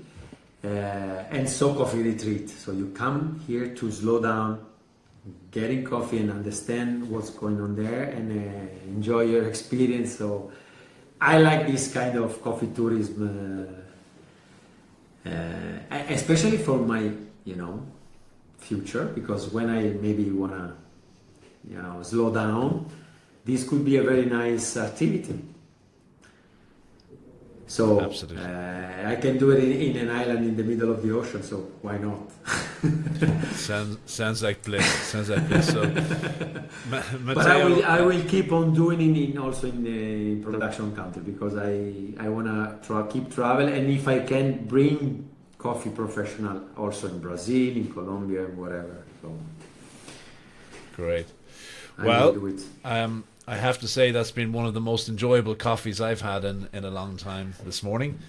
B: And so coffee retreat, so you come here to slow down, getting coffee and understand what's going on there, and enjoy your experience. So I like this kind of coffee tourism, especially for my future, because when I maybe wanna slow down, this could be a very nice activity. So I can do it in an island in the middle of the ocean, so why not?
A: Sounds like bliss. Sounds like bliss. So,
B: But I will keep on doing it also in the production country, because I wanna keep travel, and if I can bring coffee professional also in Brazil, in Colombia, whatever. So
A: great.
B: I
A: Well,
B: will do it.
A: I have to say that's been one of the most enjoyable coffees I've had in a long time this morning.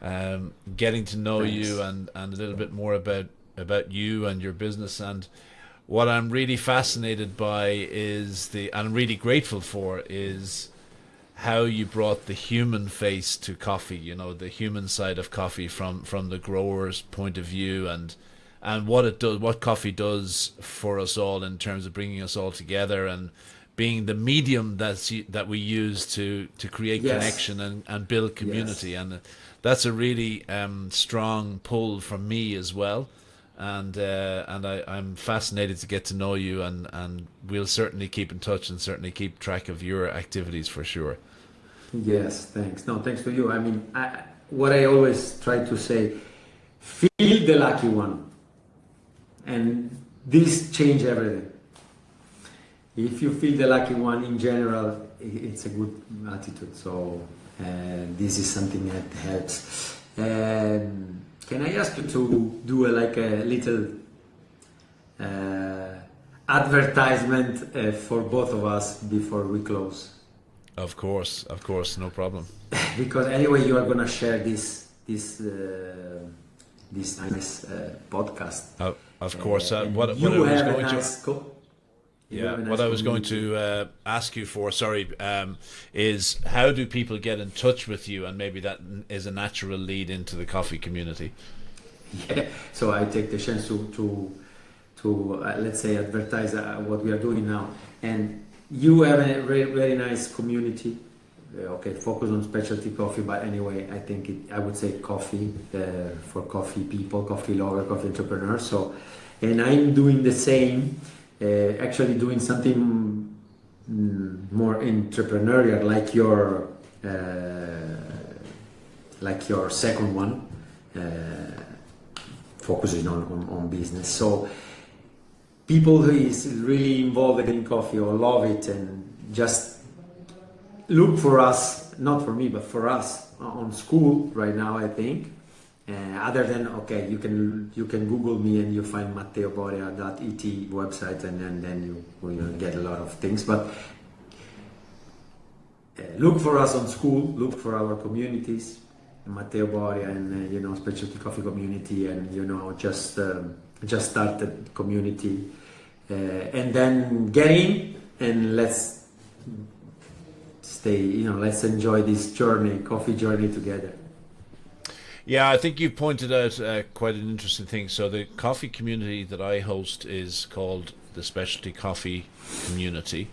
A: Getting to know
B: Thanks.
A: you and a little bit more about you and your business, and what I'm really fascinated by I'm really grateful for is how you brought the human face to coffee, the human side of coffee from the grower's point of view, and what it does, what coffee does for us all in terms of bringing us all together and being the medium that we use to create
B: Yes.
A: connection and build community.
B: Yes.
A: And that's a really strong pull from me as well. And I'm fascinated to get to know you, and we'll certainly keep in touch and certainly keep track of your activities for sure.
B: Yes, thanks. No, thanks to you. I mean, what I always try to say, feel the lucky one, and this change everything. If you feel the lucky one in general, it's a good attitude. So this is something that helps. Can I ask you to do a little advertisement for both of us before we close?
A: Of course, no problem.
B: Because anyway, you are gonna share this nice podcast.
A: Of course.
B: And
A: What
B: you
A: I was
B: have a
A: going
B: nice
A: to what I was going to ask you for, is how do people get in touch with you, and maybe that is a natural lead into the coffee community.
B: Yeah. So I take the chance to let's say advertise what we are doing now, and you have a very, very nice community. Okay, focus on specialty coffee, but anyway, I would say coffee for coffee people, coffee lover, coffee entrepreneurs. So, and I'm doing the same, actually doing something more entrepreneurial, like your second one, focusing on business. So people who is really involved in coffee or love it, and just look for us, not for me, but for us on school right now, I think. Other than, okay, you can Google me and you find matteoborea.it website, and then you will get a lot of things. But look for us on school, look for our communities, Matteo Borea and specialty coffee community, and just started community, and then get in and let's stay. Let's enjoy this coffee journey together.
A: Yeah, I think you pointed out quite an interesting thing. So the coffee community that I host is called the Specialty Coffee Community,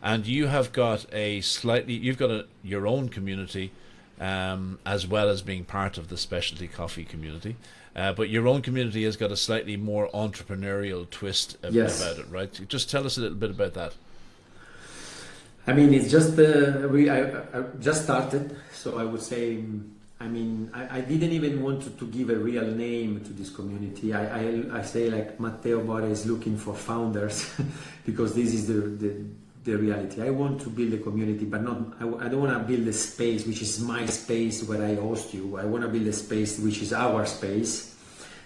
A: and you have got your own community as well as being part of the specialty coffee community. But your own community has got a slightly more entrepreneurial twist
B: Yes.
A: about it, right? Just tell us a little bit about that.
B: I mean, it's just I just started, so I would say. I mean, I didn't even want to give a real name to this community. I say like Matteo Borea is looking for founders because this is the reality. I want to build a community, but not. I don't want to build a space which is my space where I host you. I want to build a space which is our space.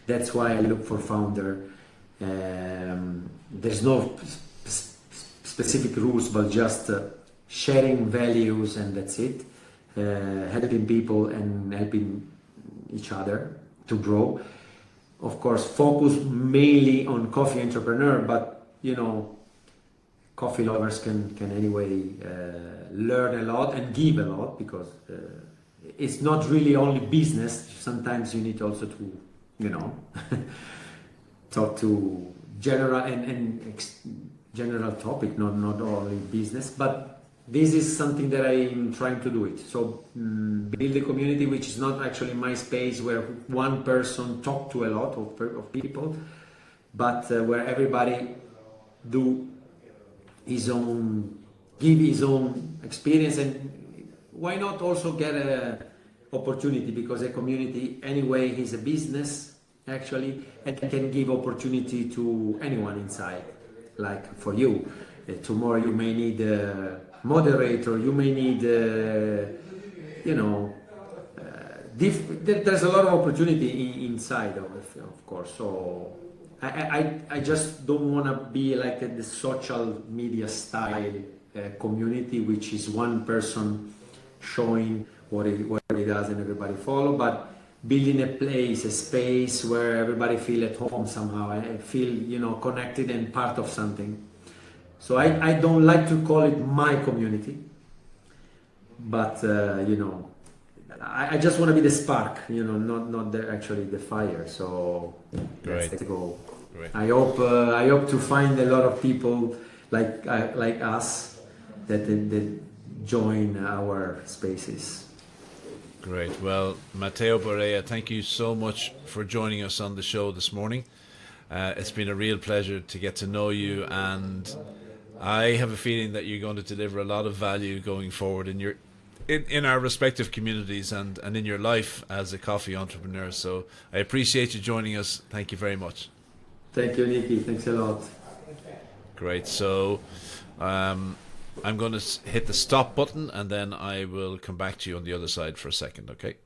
B: That's why I look for founder. There's no specific rules, but just sharing values, and that's it. Helping people and helping each other to grow. Of course, focus mainly on coffee entrepreneur, but coffee lovers can anyway learn a lot and give a lot, because it's not really only business. Sometimes you need also to talk to general and general topic, not only business, but this is something that I'm trying to do it. So build a community which is not actually my space where one person talk to a lot of people, but where everybody do his own, give his own experience, and why not also get a opportunity, because a community anyway is a business actually, and can give opportunity to anyone inside. Like for you, tomorrow you may need a moderator, you may need there's a lot of opportunity inside of course. So I just don't want to be like the social media style community, which is one person showing what he does and everybody follow, but building a place, a space where everybody feel at home somehow and feel connected and part of something. So I don't like to call it my community, but I just want to be the spark, not actually the fire. So
A: Great.
B: Let's go.
A: Great.
B: I hope to find a lot of people like us that join our spaces.
A: Great. Well, Matteo Borea, thank you so much for joining us on the show this morning. It's been a real pleasure to get to know you, and I have a feeling that you're going to deliver a lot of value going forward in our respective communities and in your life as a coffee entrepreneur. So I appreciate you joining us. Thank you very much.
B: Thank you, Nicky. Thanks a lot.
A: Great. So I'm going to hit the stop button, and then I will come back to you on the other side for a second, okay?